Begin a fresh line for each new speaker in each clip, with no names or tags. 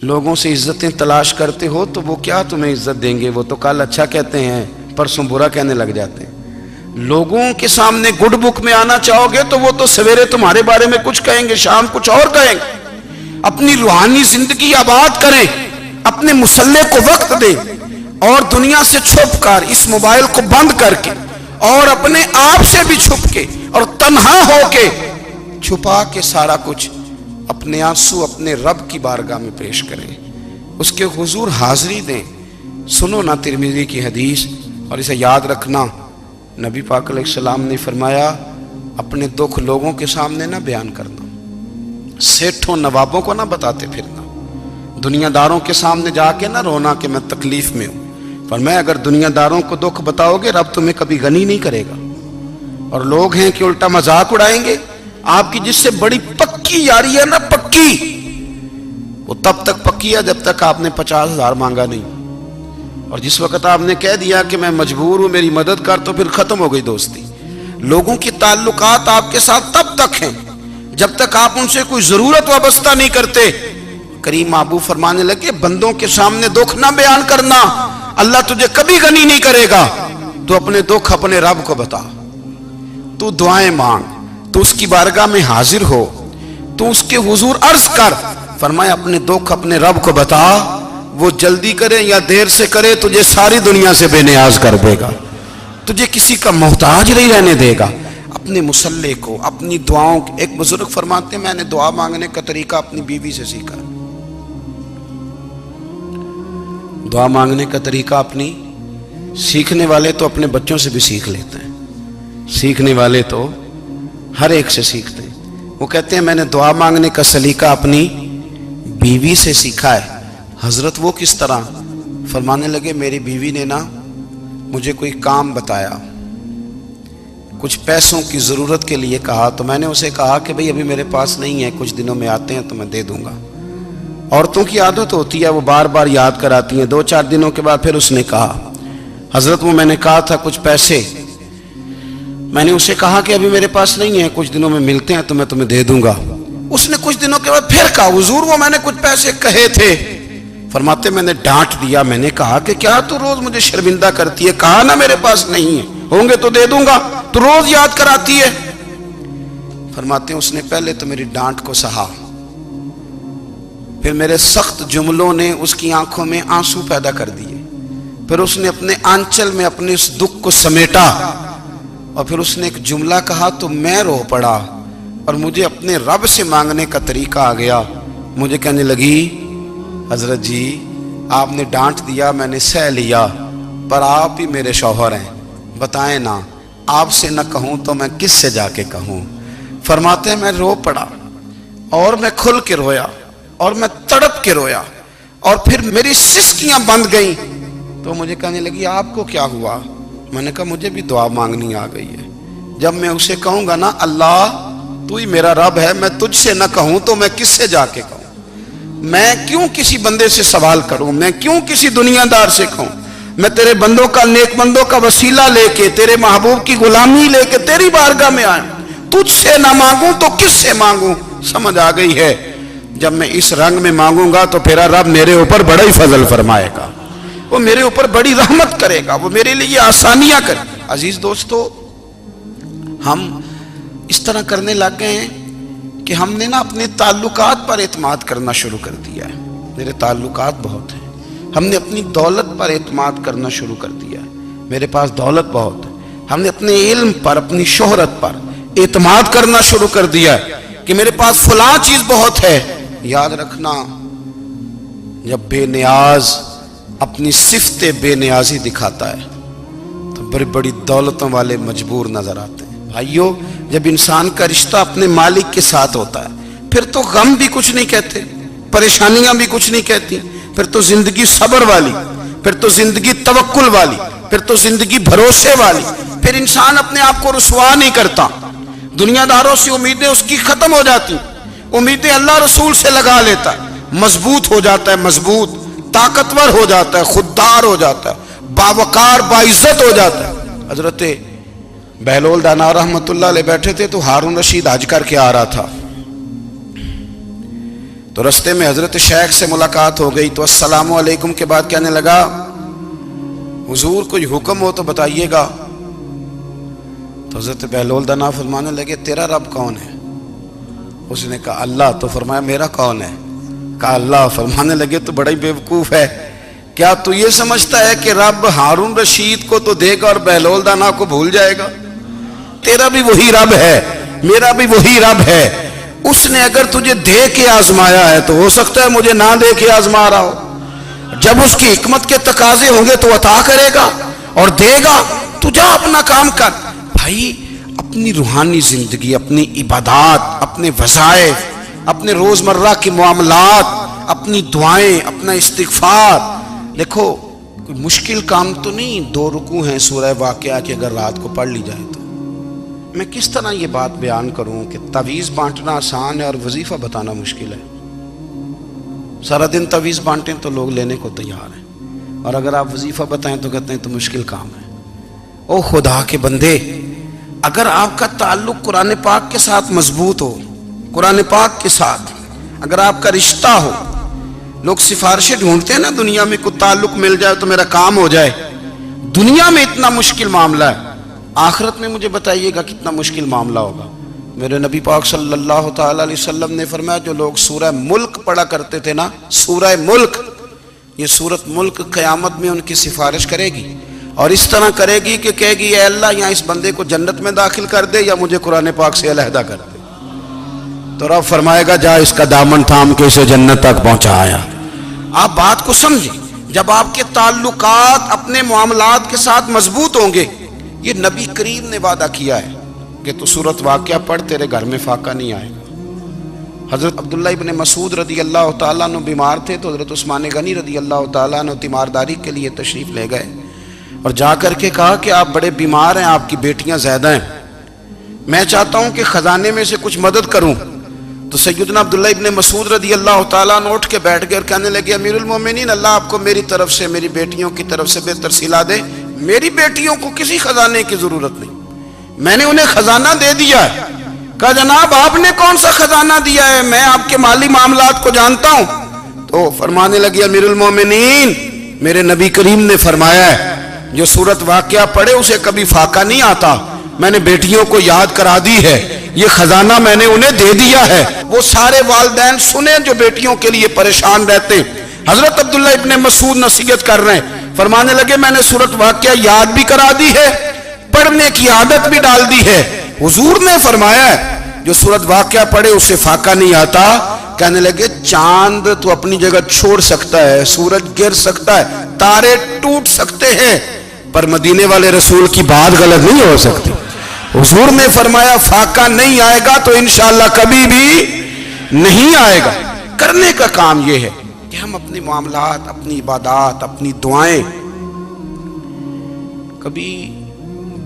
لوگوں سے عزتیں تلاش کرتے ہو تو وہ کیا تمہیں عزت دیں گے؟ وہ تو کل اچھا کہتے ہیں، پرسوں برا کہنے لگ جاتے ہیں۔ لوگوں کے سامنے گڈ بک میں آنا چاہو گے تو وہ تو سویرے تمہارے بارے میں کچھ کہیں گے، شام کچھ اور کہیں گے۔ اپنی روحانی زندگی آباد کریں، اپنے مسلح کو وقت دیں، اور دنیا سے چھپ کر، اس موبائل کو بند کر کے، اور اپنے آپ سے بھی چھپ کے اور تنہا ہو کے، چھپا کے سارا کچھ اپنے آنسو اپنے رب کی بارگاہ میں پیش کریں، اس کے حضور حاضری دیں۔ سنو نا ترمذی کی حدیث، اور اسے یاد رکھنا، نبی پاک علیہ السلام نے فرمایا اپنے دکھ لوگوں کے سامنے نہ بیان کرنا، سیٹھوں نوابوں کو نہ بتاتے پھرنا، دنیا داروں کے سامنے جا کے نہ رونا کہ میں تکلیف میں ہوں۔ فرمایا اگر دنیا داروں کو دکھ بتاؤ گے رب تمہیں کبھی غنی نہیں کرے گا، اور لوگ ہیں کہ الٹا مذاق اڑائیں گے۔ آپ کی جس سے بڑی پکی یاری ہے نا، پکی، وہ تب تک پکی ہے جب تک آپ نے 50,000 مانگا نہیں، اور جس وقت آپ نے کہہ دیا کہ میں مجبور ہوں میری مدد کر، تو پھر ختم ہو گئی دوستی۔ لوگوں کی تعلقات آپ کے ساتھ تب تک ہیں جب تک آپ ان سے کوئی ضرورت وابستہ نہیں کرتے۔ کریم محبوب فرمانے لگے بندوں کے سامنے دکھ نہ بیان کرنا، اللہ تجھے کبھی غنی نہیں کرے گا۔ تو اپنے دکھ اپنے رب کو بتا، تو دعائیں مانگ، تو اس کی بارگاہ میں حاضر ہو، تو اس کے حضور عرض کر۔ فرمایا اپنے دکھ اپنے رب کو بتا، وہ جلدی کرے یا دیر سے کرے تجھے ساری دنیا سے بے نیاز کر دے گا، تجھے کسی کا محتاج نہیں رہنے دے گا۔ اپنے مسلح کو، اپنی دعاؤں، ایک بزرگ فرماتے ہیں میں نے دعا مانگنے کا طریقہ اپنی بیوی سے سیکھا۔ دعا مانگنے کا طریقہ اپنی، سیکھنے والے تو اپنے بچوں سے بھی سیکھ لیتے ہیں، سیکھنے والے تو ہر ایک سے سیکھتے ہیں۔ وہ کہتے ہیں میں نے دعا مانگنے کا سلیقہ اپنی بیوی سے سیکھا ہے۔ حضرت وہ کس طرح؟ فرمانے لگے میری بیوی نے نا مجھے کوئی کام بتایا، کچھ پیسوں کی ضرورت کے لیے کہا، تو میں نے اسے کہا کہ بھئی ابھی میرے پاس نہیں ہے، کچھ دنوں میں آتے ہیں تو میں دے دوں گا۔ عورتوں کی عادت ہوتی ہے وہ بار بار یاد کراتی ہیں۔ 2-4 دنوں کے بعد پھر اس نے کہا حضرت وہ میں نے کہا تھا کچھ پیسے، میں نے اسے کہا کہ ابھی میرے پاس نہیں ہے، کچھ دنوں میں ملتے ہیں تو میں تمہیں دے دوں گا۔ اس نے کچھ دنوں کے بعد پھر کہا حضور وہ میں نے کچھ پیسے کہے تھے۔ فرماتے میں نے ڈانٹ دیا، میں نے کہا کہ کیا تو روز مجھے شرمندہ کرتی ہے، کہا نا میرے پاس نہیں ہے، ہوں گے تو دے دوں گا، تو روز یاد کراتی ہے۔ فرماتے ہیں اس نے پہلے تو میری ڈانٹ کو سہا، پھر میرے سخت جملوں نے اس کی آنکھوں میں آنسو پیدا کر دیے، پھر اس نے اپنے آنچل میں اپنے اس دکھ کو سمیٹا، اور پھر اس نے ایک جملہ کہا تو میں رو پڑا، اور مجھے اپنے رب سے مانگنے کا طریقہ آ گیا۔ مجھے کہنے لگی حضرت جی آپ نے ڈانٹ دیا میں نے سہ لیا، پر آپ ہی میرے شوہر ہیں، بتائیں نا آپ سے نہ کہوں تو میں کس سے جا کے کہوں۔ فرماتے ہیں میں رو پڑا، اور میں کھل کے رویا، اور میں تڑپ کے رویا، اور پھر میری سسکیاں بند گئیں۔ تو مجھے کہنے لگی آپ کو کیا ہوا؟ میں نے کہا مجھے بھی دعا مانگنی آ گئی ہے۔ جب میں اسے کہوں گا نا اللہ تو ہی میرا رب ہے، میں تجھ سے نہ کہوں تو میں کس سے جا کے کہوں؟ میں کیوں کسی بندے سے سوال کروں؟ میں کیوں کسی دنیا دار سے کہوں؟ میں تیرے بندوں کا، نیک بندوں کا وسیلہ لے کے، تیرے محبوب کی غلامی لے کے تیری بارگاہ میں آئیں، تجھ سے نہ مانگوں تو کس سے مانگوں؟ سمجھ آ گئی ہے؟ جب میں اس رنگ میں مانگوں گا تو پھر رب میرے اوپر بڑا ہی فضل فرمائے گا، وہ میرے اوپر بڑی رحمت کرے گا، وہ میرے لیے آسانیاں کرے گا۔ عزیز دوستو ہم اس طرح کرنے لگ گئے ہیں کہ ہم نے نا اپنے تعلقات پر اعتماد کرنا شروع کر دیا ہے۔ میرے تعلقات بہت ہیں، ہم نے اپنی دولت پر اعتماد کرنا شروع کر دیا ہے، میرے پاس دولت بہت ہے۔ ہم نے اپنے علم پر، اپنی شہرت پر اعتماد کرنا شروع کر دیا ہے کہ میرے پاس فلاں چیز بہت ہے۔ یاد رکھنا جب بے نیاز اپنی صفت بے نیازی دکھاتا ہے تو بڑی بڑی دولتوں والے مجبور نظر آتے ہیں۔ بھائیو جب انسان کا رشتہ اپنے مالک کے ساتھ ہوتا ہے پھر تو غم بھی کچھ نہیں کہتے، پریشانیاں بھی کچھ نہیں کہتی، پھر تو زندگی صبر والی، پھر تو زندگی توکل والی، پھر تو زندگی بھروسے والی، پھر انسان اپنے آپ کو رسوا نہیں کرتا۔ دنیا داروں سے امیدیں اس کی ختم ہو جاتی، امیدیں اللہ رسول سے لگا لیتا ہے، مضبوط ہو جاتا ہے، مضبوط، طاقتور ہو جاتا ہے، خوددار ہو جاتا ہے، باوقار باعزت ہو جاتا ہے۔ حضرت بہلول دانا رحمت اللہ علیہ بیٹھے تھے تو ہارون رشید حج کر کے آ رہا تھا، تو رستے میں حضرت شیخ سے ملاقات ہو گئی تو السلام علیکم کے بعد کہنے لگا حضور کوئی حکم ہو تو بتائیے گا. تو حضرت بہلول دنا فرمانے لگے تیرا رب کون ہے؟ اس نے کہا اللہ. تو فرمایا میرا کون ہے؟ کہا اللہ. فرمانے لگے تو بڑا ہی بیوقوف ہے، کیا تو یہ سمجھتا ہے کہ رب ہارون رشید کو تو دے گا اور بہلول دانا کو بھول جائے گا؟ تیرا بھی وہی رب ہے، میرا بھی وہی رب ہے. اس نے اگر تجھے دے کے آزمایا ہے تو ہو سکتا ہے مجھے نہ دے کے آزما رہا ہو. جب اس کی حکمت کے تقاضے ہوں گے تو عطا کرے گا اور دے گا. تو جا اپنا کام کر. بھائی اپنی روحانی زندگی، اپنی عبادات، اپنے وظائف، اپنے روزمرہ کے معاملات، اپنی دعائیں، اپنا استغفار. دیکھو کوئی مشکل کام تو نہیں 2 رکوع ہیں سورہ واقعہ کہ اگر رات کو پڑھ لی جائے تو. میں کس طرح یہ بات بیان کروں کہ تعویذ بانٹنا آسان ہے اور وظیفہ بتانا مشکل ہے. سارا دن تعویذ بانٹیں تو لوگ لینے کو تیار ہیں، اور اگر آپ وظیفہ بتائیں تو کہتے ہیں تو مشکل کام ہے. او خدا کے بندے، اگر آپ کا تعلق قرآن پاک کے ساتھ مضبوط ہو، قرآن پاک کے ساتھ اگر آپ کا رشتہ ہو، لوگ سفارشیں ڈھونڈتے ہیں نا دنیا میں، کوئی تعلق مل جائے تو میرا کام ہو جائے. دنیا میں اتنا مشکل معاملہ ہے، آخرت میں مجھے بتائیے گا کتنا مشکل معاملہ ہوگا. میرے نبی پاک صلی اللہ تعالی علیہ وسلم نے فرمایا جو لوگ سورہ ملک پڑھا کرتے تھے نا، سورہ ملک، یہ سورت ملک قیامت میں ان کی سفارش کرے گی، اور اس طرح کرے گی کہ کہے گی اے اللہ یہاں اس بندے کو جنت میں داخل کر دے یا مجھے قرآن پاک سے علیحدہ کر دے. تو رب فرمائے گا جا اس کا دامن تھام کے اسے جنت تک پہنچایا. آپ بات کو سمجھیں، جب آپ کے تعلقات اپنے معاملات کے ساتھ مضبوط ہوں گے. یہ نبی کریم نے وعدہ کیا ہے کہ تو سورت واقعہ پڑھ تیرے گھر میں فاقہ نہیں آئے گا. حضرت عبداللہ ابن مسعود رضی اللہ تعالیٰ عنہ بیمار تھے تو حضرت عثمان غنی رضی اللہ تعالیٰ عنہ تیمارداری کے لیے تشریف لے گئے اور جا کر کے کہا کہ آپ بڑے بیمار ہیں، آپ کی بیٹیاں زیادہ ہیں، میں چاہتا ہوں کہ خزانے میں سے کچھ مدد کروں. تو سیدنا عبداللہ ابن مسعود رضی اللہ تعالیٰ عنہ اٹھ کے بیٹھ گئے اور کہنے لگے امیر المومنین، اللہ آپ کو میری طرف سے، میری بیٹیوں کی طرف سے بہتر صلہ دے. میری بیٹیوں کو کسی خزانے کی ضرورت نہیں، میں نے انہیں خزانہ دے دیا ہے. کہا جناب آپ نے کون سا خزانہ دیا ہے، میں آپ کے مالی معاملات کو جانتا ہوں. تو فرمانے لگے امیر المومنین، میرے نبی کریم نے فرمایا ہے جو سورت واقعہ پڑھے اسے کبھی فاقہ نہیں آتا. میں نے بیٹیوں کو یاد کرا دی ہے، یہ خزانہ میں نے انہیں دے دیا ہے. وہ سارے والدین سنیں جو بیٹیوں کے لیے پریشان رہتے ہیں. حضرت عبداللہ ابن مسعود نصیحت کر رہے ہیں، فرمانے لگے میں نے سورت واقعہ یاد بھی کرا دی ہے، پڑھنے کی عادت بھی ڈال دی ہے. حضور نے فرمایا ہے جو سورت واقعہ پڑھے اسے فاقہ نہیں آتا. کہنے لگے چاند تو اپنی جگہ چھوڑ سکتا ہے، سورج گر سکتا ہے، تارے ٹوٹ سکتے ہیں، پر مدینے والے رسول کی بات غلط نہیں ہو سکتی. حضور نے فرمایا فاقہ نہیں آئے گا تو انشاءاللہ کبھی بھی نہیں آئے گا. کرنے کا کام یہ ہے کہ ہم اپنے معاملات، اپنی عبادات، اپنی دعائیں کبھی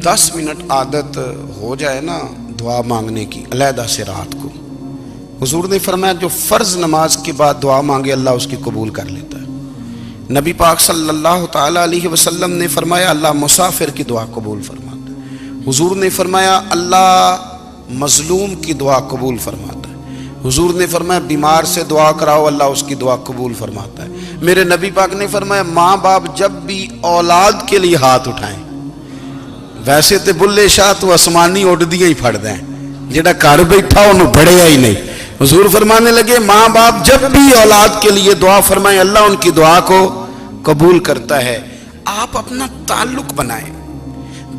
10 منٹ عادت ہو جائے نا دعا مانگنے کی علیحدہ سے رات کو. حضور نے فرمایا جو فرض نماز کے بعد دعا مانگے اللہ اس کی قبول کر لیتا ہے. نبی پاک صلی اللہ تعالی علیہ وسلم نے فرمایا اللہ مسافر کی دعا قبول فرماتا ہے. حضور نے فرمایا اللہ مظلوم کی دعا قبول فرماتا ہے. حضور نے فرمایا بیمار سے دعا کراؤ اللہ اس کی دعا قبول فرماتا ہے. میرے نبی پاک نے فرمایا ماں باپ جب بھی اولاد کے لیے ہاتھ اٹھائیں، ویسے تے بلے شاہ تو آسمانی اڑ دیا ہی پھڑ دیں، جڑا گھر بیٹھا انہوں بڑھیا ہی نہیں. حضور فرمانے لگے ماں باپ جب بھی اولاد کے لیے دعا فرمائیں اللہ ان کی دعا کو قبول کرتا ہے. آپ اپنا تعلق بنائیں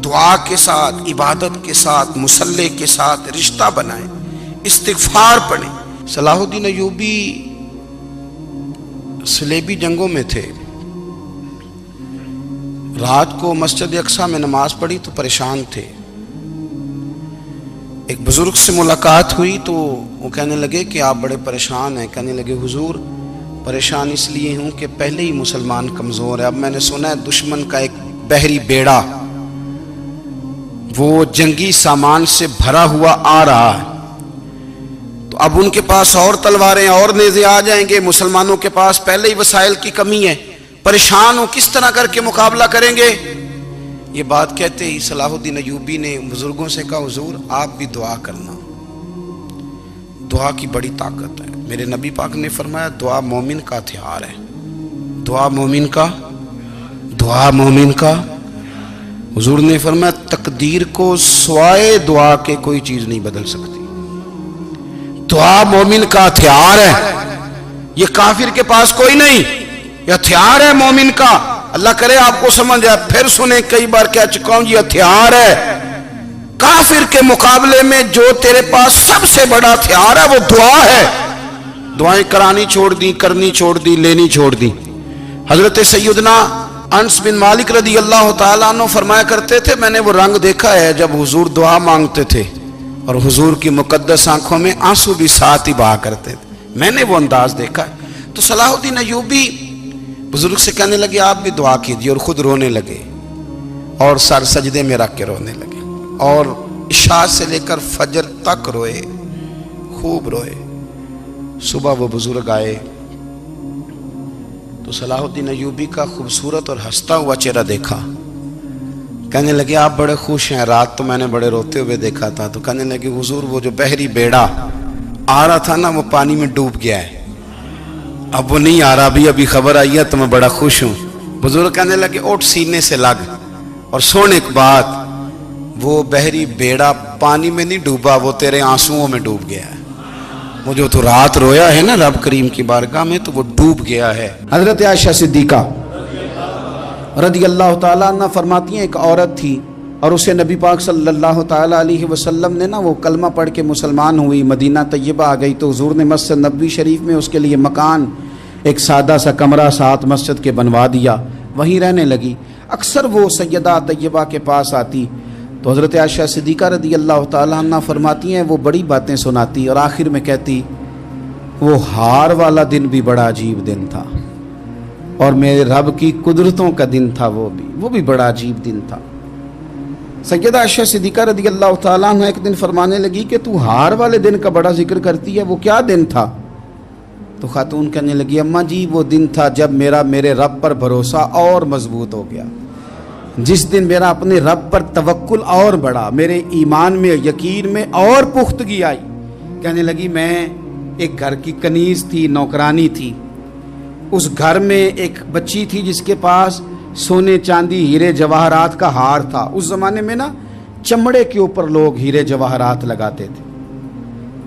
دعا کے ساتھ، عبادت کے ساتھ، مصلی کے ساتھ رشتہ بنائیں، استغفار پڑھیں. صلاح الدین ایوبی صلیبی جنگوں میں تھے، رات کو مسجد اقصی میں نماز پڑھی تو پریشان تھے. ایک بزرگ سے ملاقات ہوئی تو وہ کہنے لگے کہ آپ بڑے پریشان ہیں. کہنے لگے حضور پریشان اس لیے ہوں کہ پہلے ہی مسلمان کمزور ہے، اب میں نے سنا ہے دشمن کا ایک بحری بیڑا وہ جنگی سامان سے بھرا ہوا آ رہا ہے، تو اب ان کے پاس اور تلواریں اور نیزے آ جائیں گے، مسلمانوں کے پاس پہلے ہی وسائل کی کمی ہے، پریشان ہو کس طرح کر کے مقابلہ کریں گے. یہ بات کہتے ہی صلاح الدین ایوبی نے بزرگوں سے کہا حضور آپ بھی دعا کرنا، دعا کی بڑی طاقت ہے. میرے نبی پاک نے فرمایا دعا مومن کا ہتھیار ہے، دعا مومن کا، دعا مومن کا۔ حضور نے فرمایا تقدیر کو سوائے دعا کے کوئی چیز نہیں بدل سکتی۔ دعا مومن کا ہتھیار ہے، یہ کافر کے پاس کوئی نہیں، یہ ہتھیار ہے مومن کا۔ اللہ کرے آپ کو سمجھ آئے، پھر سنیں، کئی بار کہہ چکا ہوں یہ ہتھیار ہے۔ کافر کے مقابلے میں جو تیرے پاس سب سے بڑا ہتھیار ہے وہ دعا ہے۔ دعائیں کرانی چھوڑ دی، کرنی چھوڑ دی، لینی چھوڑ دی۔ حضرت سیدنا انس بن مالک رضی اللہ تعالیٰ عنہ فرمایا کرتے تھے، میں نے وہ رنگ دیکھا ہے جب حضور دعا مانگتے تھے اور حضور کی مقدس آنکھوں میں آنسو بھی ساتھ ہی بہا کرتے تھے، میں نے وہ انداز دیکھا ہے۔ تو صلاح الدین ایوبی بزرگ سے کہنے لگے آپ بھی دعا کیجیے، اور خود رونے لگے اور سر سجدے میں رکھ کے رونے لگے، اور عشاء سے لے کر فجر تک روئے، خوب روئے۔ صبح وہ بزرگ آئے تو صلاح الدین ایوبی کا خوبصورت اور ہنستا ہوا چہرہ دیکھا، کہنے لگے آپ بڑے خوش ہیں، رات تو میں نے بڑے روتے ہوئے دیکھا تھا۔ تو کہنے لگے حضور وہ جو بحری بیڑا آ رہا تھا نا وہ پانی میں ڈوب گیا ہے، اب وہ نہیں آ رہا، ابھی خبر آئی ہے تو میں بڑا خوش ہوں۔ بزرگ کہنے لگے اٹھ سینے سے لگ اور سن ایک بات، وہ بحری بیڑا پانی میں نہیں ڈوبا، وہ تیرے آنسوؤں میں ڈوب گیا ہے۔ وہ جو تو رات رویا ہے نا رب کریم کی بارگاہ میں تو وہ ڈوب گیا ہے۔ حضرت عائشہ صدیقہ رضی اللہ تعالیٰ عنہ فرماتی ہیں ایک عورت تھی اور اسے نبی پاک صلی اللہ تعالیٰ علیہ وسلم نے نا وہ کلمہ پڑھ کے مسلمان ہوئی، مدینہ طیبہ آ گئی تو حضور نے مسجد نبوی شریف میں اس کے لیے مکان، ایک سادہ سا کمرہ ساتھ مسجد کے بنوا دیا، وہیں رہنے لگی۔ اکثر وہ سیدہ طیبہ کے پاس آتی تو حضرت عائشہ صدیقہ رضی اللہ تعالیٰ عنہ فرماتی ہیں وہ بڑی باتیں سناتی اور آخر میں کہتی وہ ہار والا دن بھی بڑا عجیب دن تھا اور میرے رب کی قدرتوں کا دن تھا، وہ بھی بڑا عجیب دن تھا۔ سیدہ عائشہ صدیقہ رضی اللہ تعالیٰ عنہ ایک دن فرمانے لگی کہ تو ہار والے دن کا بڑا ذکر کرتی ہے، وہ کیا دن تھا؟ تو خاتون کہنے لگی اماں جی وہ دن تھا جب میرے رب پر بھروسہ اور مضبوط ہو گیا، جس دن میرا اپنے رب پر توکل اور بڑھا، میرے ایمان میں یقین میں اور پختگی آئی۔ کہنے لگی میں ایک گھر کی کنیز تھی، نوکرانی تھی، اس گھر میں ایک بچی تھی جس کے پاس سونے چاندی ہیرے جواہرات کا ہار تھا۔ اس زمانے میں نا چمڑے کے اوپر لوگ ہیرے جواہرات لگاتے تھے،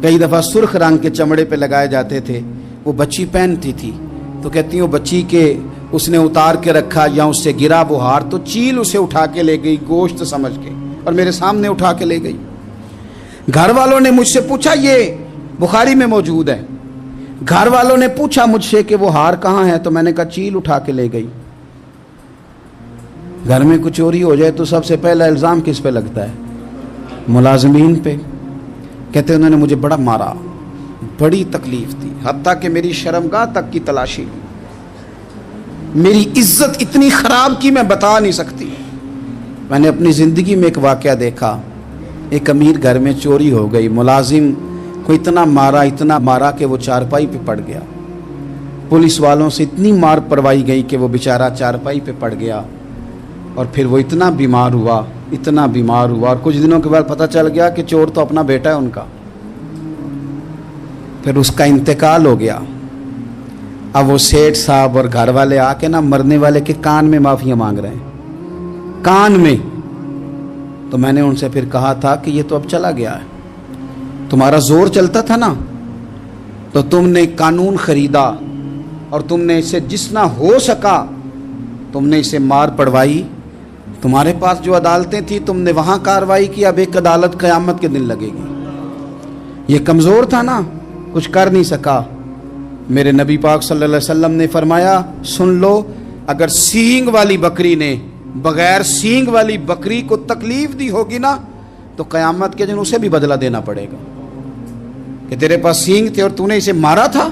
کئی دفعہ سرخ رنگ کے چمڑے پہ لگائے جاتے تھے، وہ بچی پہنتی تھی۔ تو کہتی ہوں بچی کے اس نے اتار کے رکھا یا اس سے گرا وہ ہار تو چیل اسے اٹھا کے لے گئی گوشت سمجھ کے اور میرے سامنے اٹھا کے لے گئی۔ گھر والوں نے مجھ سے پوچھا، یہ بخاری میں موجود ہے، گھر والوں نے پوچھا مجھ سے کہ وہ ہار کہاں ہے تو میں نے کہا چیل اٹھا کے لے گئی۔ گھر میں کچھ چوری ہو جائے تو سب سے پہلا الزام کس پہ لگتا ہے؟ ملازمین پہ۔ کہتے انہوں نے مجھے بڑا مارا، بڑی تکلیف تھی، حتیٰ کہ میری شرمگاہ تک کی تلاشی لی، میری عزت اتنی خراب کی میں بتا نہیں سکتی۔ میں نے اپنی زندگی میں ایک واقعہ دیکھا، ایک امیر گھر میں چوری ہو گئی، ملازم کو اتنا مارا کہ وہ چارپائی پہ پڑ گیا، پولیس والوں سے اتنی مار پروائی گئی کہ وہ بیچارہ چارپائی پہ پڑ گیا، اور پھر وہ اتنا بیمار ہوا اور کچھ دنوں کے بعد پتہ چل گیا کہ چور تو اپنا بیٹا ہے ان کا، پھر اس کا انتقال ہو گیا۔ اب وہ سیٹھ صاحب اور گھر والے آ کے نا مرنے والے کے کان میں معافیاں مانگ رہے ہیں، کان میں۔ تو میں نے ان سے پھر کہا تھا کہ یہ تو اب چلا گیا ہے، تمہارا زور چلتا تھا نا تو تم نے قانون خریدا اور تم نے اسے جتنا ہو سکا تم نے اسے مار پڑوائی، تمہارے پاس جو عدالتیں تھیں تم نے وہاں کارروائی کی، اب ایک عدالت قیامت کے دن لگے گی۔ یہ کمزور تھا نا، کچھ کر نہیں سکا۔ میرے نبی پاک صلی اللہ علیہ وسلم نے فرمایا سن لو، اگر سینگ والی بکری نے بغیر سینگ والی بکری کو تکلیف دی ہوگی نا تو قیامت کے دن اسے بھی بدلہ دینا پڑے گا کہ تیرے پاس سینگ تھے اور تو نے اسے مارا تھا۔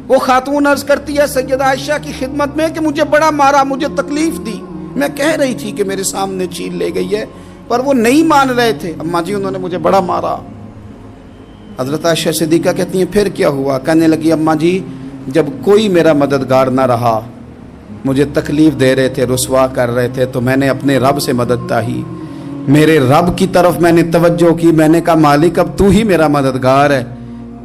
وہ خاتون عرض کرتی ہے سیدہ عائشہ کی خدمت میں کہ مجھے بڑا مارا، مجھے تکلیف دی، میں کہہ رہی تھی کہ میرے سامنے چیل لے گئی ہے پر وہ نہیں مان رہے تھے، اماں جی انہوں نے مجھے بڑا مارا۔ حضرت عائشہ صدیقہ کہتی ہیں پھر کیا ہوا؟ کہنے لگی اماں جی جب کوئی میرا مددگار نہ رہا، مجھے تکلیف دے رہے تھے، رسوا کر رہے تھے، تو میں نے اپنے رب سے مدد چاہی، میرے رب کی طرف میں نے توجہ کی، میں نے کہا مالک اب تو ہی میرا مددگار ہے،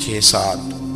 6-7,